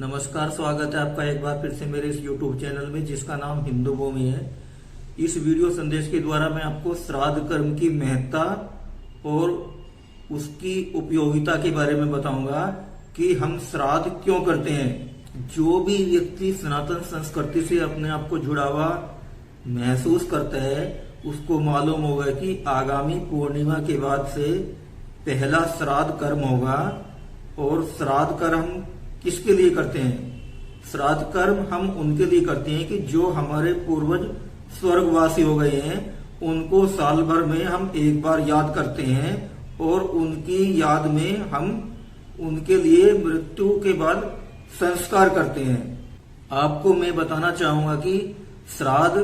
नमस्कार, स्वागत है आपका एक बार फिर से मेरे इस YouTube चैनल में जिसका नाम हिंदू भूमि है। इस वीडियो संदेश के द्वारा मैं आपको श्राद्ध कर्म की महत्ता और उसकी उपयोगिता के बारे में बताऊंगा कि हम श्राद्ध क्यों करते हैं। जो भी व्यक्ति सनातन संस्कृति से अपने आप को जुड़ा हुआ महसूस करता है उसको मालूम होगा कि आगामी पूर्णिमा के बाद से पहला श्राद्ध कर्म होगा। और श्राद्ध कर्म किसके लिए करते हैं? श्राद्ध कर्म हम उनके लिए करते हैं कि जो हमारे पूर्वज स्वर्गवासी हो गए हैं उनको साल भर में हम एक बार याद करते हैं और उनकी याद में हम उनके लिए मृत्यु के बाद संस्कार करते हैं। आपको मैं बताना चाहूंगा कि श्राद्ध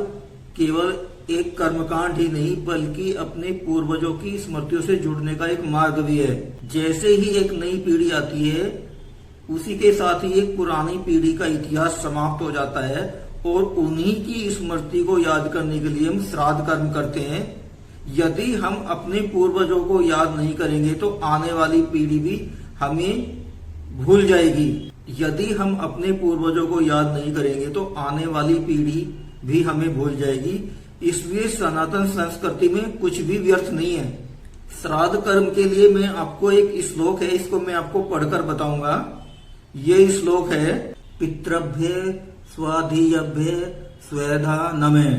केवल एक कर्मकांड ही नहीं बल्कि अपने पूर्वजों की स्मृतियों से जुड़ने का एक मार्ग भी है। जैसे ही एक नई पीढ़ी आती है उसी के साथ ही एक पुरानी पीढ़ी का इतिहास समाप्त हो जाता है और उन्हीं की स्मृति को याद करने के लिए हम श्राद्ध कर्म करते हैं। यदि हम अपने पूर्वजों को याद नहीं करेंगे तो आने वाली पीढ़ी भी हमें भूल जाएगी। यदि हम अपने पूर्वजों को याद नहीं करेंगे तो आने वाली पीढ़ी भी हमें भूल जाएगी। इसलिए सनातन संस्कृति में कुछ भी व्यर्थ नहीं है। श्राद्ध कर्म के लिए मैं आपको एक श्लोक है, इसको मैं आपको पढ़कर बताऊंगा। ये श्लोक है, पितृभ्य स्वाधियभ्य स्वेधा नमे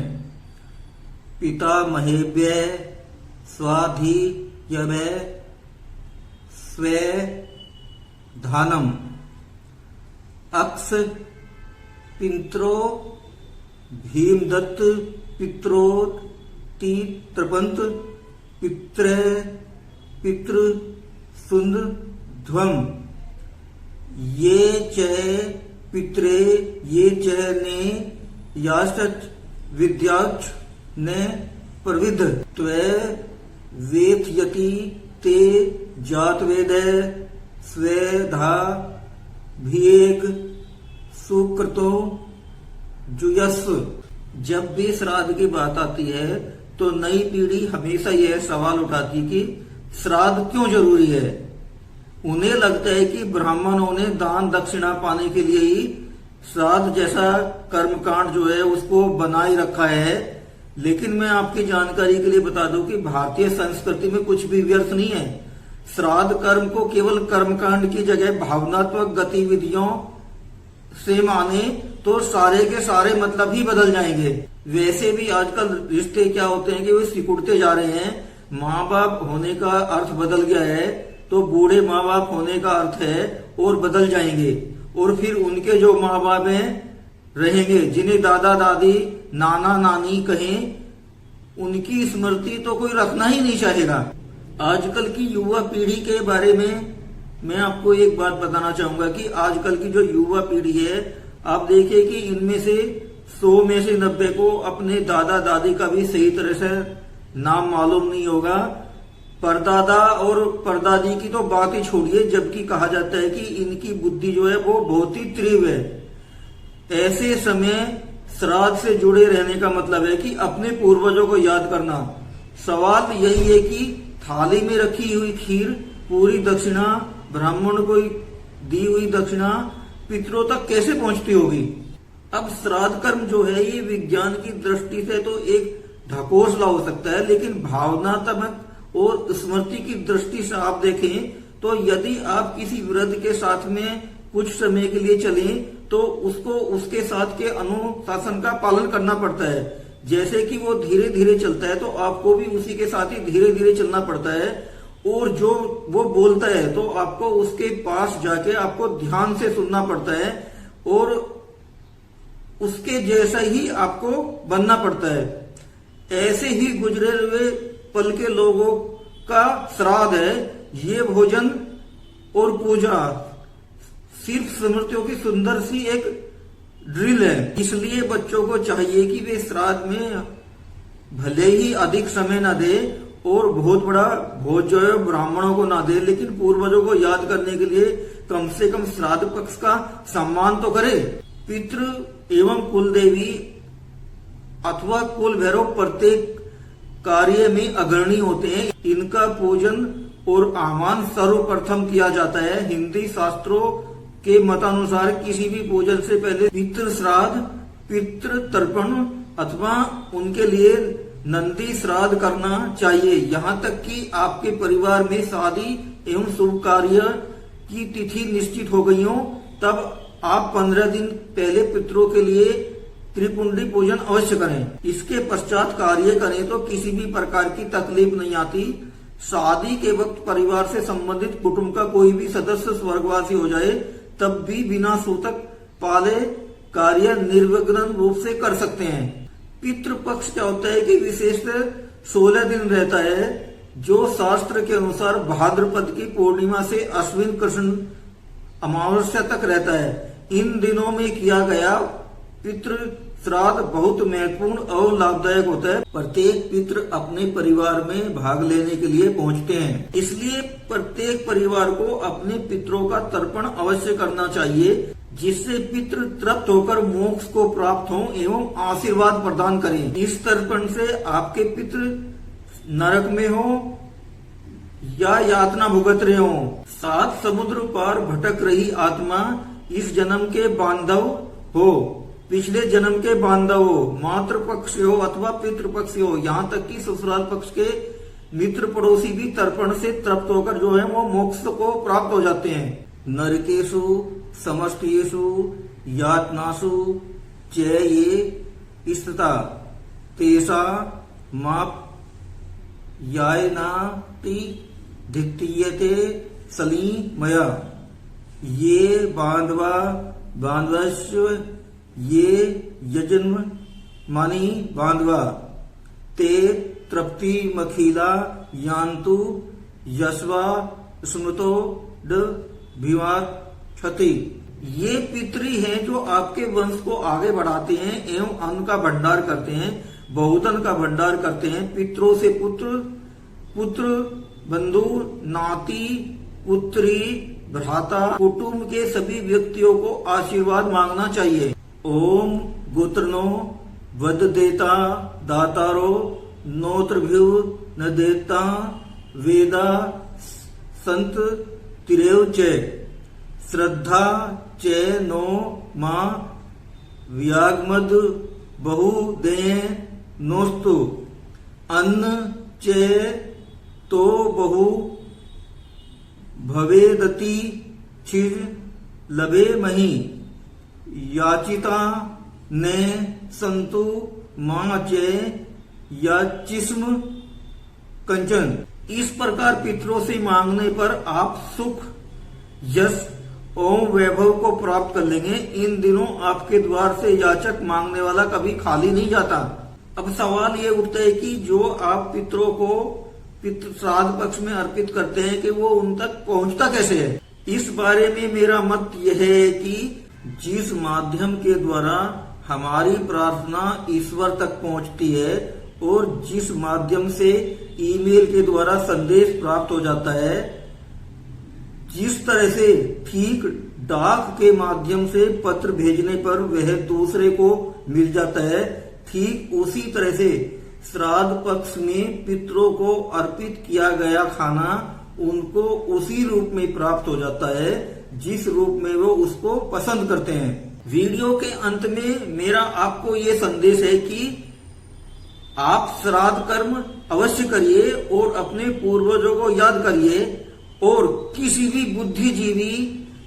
पितामहेभ्य स्वाधियभ्य स्वे धानम अक्ष पिंत्रो भीमदत्त पित्रो ती तृपंत पित्र पितृ सुंद ध्वम ये च पित्रे ये च ने यासच विद्याच ने प्रविध त्वे वेथयति ते जात वेद स्वेधा भीएक सुकृतो जुयस्व। जब भी श्राद्ध की बात आती है तो नई पीढ़ी हमेशा यह सवाल उठाती कि श्राद्ध क्यों जरूरी है। उन्हें लगता है कि ब्राह्मणों ने दान दक्षिणा पाने के लिए ही श्राद्ध जैसा कर्मकांड जो है उसको बनाए रखा है। लेकिन मैं आपकी जानकारी के लिए बता दूं कि भारतीय संस्कृति में कुछ भी व्यर्थ नहीं है। श्राद्ध कर्म को केवल कर्मकांड की जगह भावनात्मक गतिविधियों से माने तो सारे के सारे मतलब ही बदल जाएंगे। वैसे भी आजकल रिश्ते क्या होते हैं कि वे सिकुड़ते जा रहे हैं। माँ बाप होने का अर्थ बदल गया है तो बूढ़े माँ बाप होने का अर्थ है और बदल जाएंगे। और फिर उनके जो माँ बाप हैं रहेंगे जिन्हें दादा दादी नाना नानी कहें उनकी स्मृति तो कोई रखना ही नहीं चाहेगा। आजकल की युवा पीढ़ी के बारे में मैं आपको एक बात बताना चाहूंगा कि आजकल की जो युवा पीढ़ी है आप देखिए कि इनमें से 100 में से 90 को अपने दादा दादी का भी सही तरह से नाम मालूम नहीं होगा। परदादा और परदादी की तो बात ही छोड़िए, जबकि कहा जाता है कि इनकी बुद्धि जो है वो बहुत ही तीव्र है। ऐसे समय श्राद्ध से जुड़े रहने का मतलब है कि अपने पूर्वजों को याद करना। सवाल यही है कि थाली में रखी हुई खीर, पूरी दक्षिणा, ब्राह्मण को दी हुई दक्षिणा पितरों तक कैसे पहुंचती होगी। अब श्राद्ध कर्म जो है ये विज्ञान की दृष्टि से तो एक ढकोसला हो सकता है, लेकिन भावनात्मक और स्मृति की दृष्टि से आप देखें तो यदि आप किसी वृद्ध के साथ में कुछ समय के लिए चलें तो उसको उसके साथ के अनुशासन का पालन करना पड़ता है। जैसे कि वो धीरे धीरे चलता है तो आपको भी उसी के साथ ही धीरे धीरे चलना पड़ता है। और जो वो बोलता है तो आपको उसके पास जाके आपको ध्यान से सुनना पड़ता है और उसके जैसा ही आपको बनना पड़ता है। ऐसे ही गुजरे हुए पल के लोगों का श्राद्ध है। ये भोजन और पूजा सिर्फ स्मृतियों की सुंदर सी एक ड्रिल है। इसलिए बच्चों को चाहिए कि वे श्राद्ध में भले ही अधिक समय न दे और बहुत बड़ा भोज जो है ब्राह्मणों को ना दे, लेकिन पूर्वजों को याद करने के लिए कम से कम श्राद्ध पक्ष का सम्मान तो करे। पितृ एवं कुलदेवी अथवा कुल भैरव प्रत्येक कार्य में अग्रणी होते हैं। इनका पूजन और आह्वान सर्वप्रथम किया जाता है। हिंदी शास्त्रों के मतानुसार किसी भी भोजन से पहले पितृ श्राद्ध, पितृ तर्पण अथवा उनके लिए नंदी श्राद्ध करना चाहिए। यहाँ तक कि आपके परिवार में शादी एवं शुभ कार्य की तिथि निश्चित हो गई हो, तब आप 15 दिन पहले पितरों के लिए त्रिपुंडी पूजन अवश्य करें। इसके पश्चात कार्य करें तो किसी भी प्रकार की तकलीफ नहीं आती। शादी के वक्त परिवार से संबंधित कुटुंब का कोई भी सदस्य स्वर्गवासी हो जाए तब भी बिना सूतक पाले कार्य निर्विघ्न रूप से कर सकते हैं। पितृपक्ष क्या होता है कि विशेष 16 दिन रहता है, जो शास्त्र के अनुसार भाद्रपद की पूर्णिमा से अश्विन कृष्ण अमावस्या तक रहता है। इन दिनों में किया गया पितृ श्राद्ध बहुत महत्वपूर्ण और लाभदायक होता है। प्रत्येक पितृ अपने परिवार में भाग लेने के लिए पहुंचते हैं, इसलिए प्रत्येक परिवार को अपने पितरों का तर्पण अवश्य करना चाहिए, जिससे पितृ तृप्त होकर मोक्ष को प्राप्त हो एवं आशीर्वाद प्रदान करें। इस तर्पण से आपके पितृ नरक में हो या यातना भुगत रहे हो, 7 समुद्र पार भटक रही आत्मा इस जन्म के बांधव हो, पिछले जन्म के बांधव हो, मातृ पक्ष हो अथवा पितृ पक्ष हो, यहाँ तक कि ससुराल पक्ष के मित्र पड़ोसी भी तर्पण से तृप्त होकर जो है वो मोक्ष को प्राप्त हो जाते हैं। नरकेशु समष्टियेषु यातनासु च ये स्थिता तेषा माप यायनाति धिक्तीयते सली मया ये बांधवा बांधवस्व ये यजन्म मानी बांधवा ते तृप्ति मखिला यान्तु यस्वा स्मृतो ड भिवार क्षति। ये पितरी हैं जो आपके वंश को आगे बढ़ाते हैं एवं अन्न का भंडार करते हैं, बहुधन का भंडार करते हैं। पितरों से पुत्र, पुत्र बंधु, नाती, पुत्री, भ्राता, कुटुंब के सभी व्यक्तियों को आशीर्वाद मांगना चाहिए। ओम गोत्रनो वद देता दातारो नोत्रभ्यु न देता वेदा संत तिरेव च श्रद्धा च नो मां व्यागमद बहु दे नोस्तु अन्न च तो बहु भवेदति छिर लभे मही याचिता ने संतु मां चे याचिस्म कंचन। इस प्रकार पितरों से मांगने पर आप सुख, यश और वैभव को प्राप्त कर लेंगे। इन दिनों आपके द्वार से याचक मांगने वाला कभी खाली नहीं जाता। अब सवाल ये उठता है कि जो आप पितरों को पितृ श्राद्ध पक्ष में अर्पित करते हैं कि वो उन तक पहुंचता कैसे है। इस बारे में मेरा मत यह है कि जिस माध्यम के द्वारा हमारी प्रार्थना ईश्वर तक पहुंचती है और जिस माध्यम से ईमेल के द्वारा संदेश प्राप्त हो जाता है, जिस तरह से ठीक डाक के माध्यम से पत्र भेजने पर वह दूसरे को मिल जाता है, ठीक उसी तरह से श्राद्ध पक्ष में पितरों को अर्पित किया गया खाना उनको उसी रूप में प्राप्त हो जाता है जिस रूप में वो उसको पसंद करते हैं। वीडियो के अंत में मेरा आपको ये संदेश है कि आप श्राद्ध कर्म अवश्य करिए और अपने पूर्वजों को याद करिए और किसी भी बुद्धिजीवी,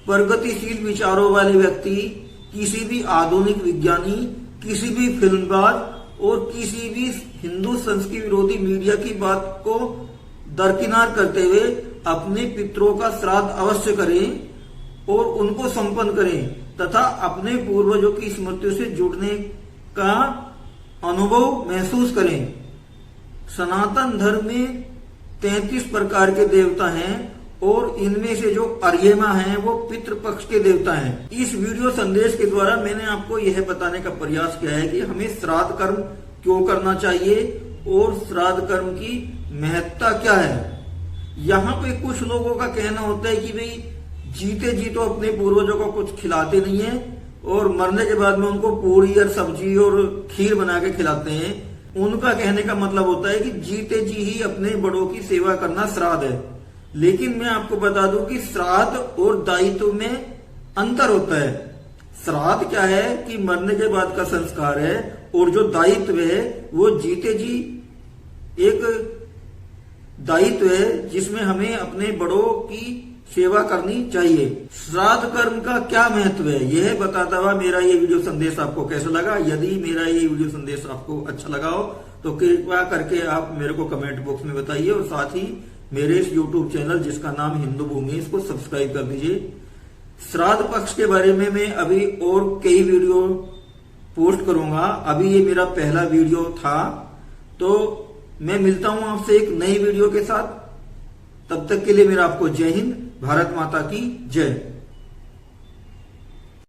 प्रगतिशील विचारों वाले व्यक्ति, किसी भी आधुनिक विज्ञानी, किसी भी फिल्मबाज और किसी भी हिंदू संस्कृति विरोधी मीडिया की बात को दरकिनार करते हुए अपने पितरों का श्राद्ध अवश्य करें और उनको संपन्न करें तथा अपने पूर्वजों की स्मृतियों से जुड़ने का अनुभव महसूस करें। सनातन धर्म में 33 प्रकार के देवता हैं और इनमें से जो अर्यमा हैं वो पितृपक्ष के देवता हैं। इस वीडियो संदेश के द्वारा मैंने आपको यह बताने का प्रयास किया है कि हमें श्राद्ध कर्म क्यों करना चाहिए और श्राद्ध कर्म की महत्ता क्या है। यहाँ पे कुछ लोगों का कहना होता है कि भाई जीते जी तो अपने पूर्वजों को कुछ खिलाते नहीं है और मरने के बाद में उनको पूरी और सब्जी और खीर बना के खिलाते हैं। उनका कहने का मतलब होता है कि जीते जी ही अपने बड़ों की सेवा करना श्राद्ध है। लेकिन मैं आपको बता दूं कि श्राद्ध और दायित्व में अंतर होता है। श्राद्ध क्या है कि मरने के बाद का संस्कार है, और जो दायित्व है वो जीते जी एक दायित्व है जिसमें हमें अपने बड़ों की सेवा करनी चाहिए। श्राद्ध कर्म का क्या महत्व है यह बताता हुआ मेरा ये वीडियो संदेश आपको कैसा लगा। यदि मेरा ये वीडियो संदेश आपको अच्छा लगा हो तो कृपया करके आप मेरे को कमेंट बॉक्स में बताइए, और साथ ही मेरे इस YouTube चैनल जिसका नाम हिंदू भूमि, इसको सब्सक्राइब कर दीजिए। श्राद्ध पक्ष के बारे में मैं अभी और कई वीडियो पोस्ट करूंगा। अभी ये मेरा पहला वीडियो था, तो मैं मिलता हूं आपसे एक नई वीडियो के साथ। तब तक के लिए मेरा आपको जय हिंद, भारत माता की जय।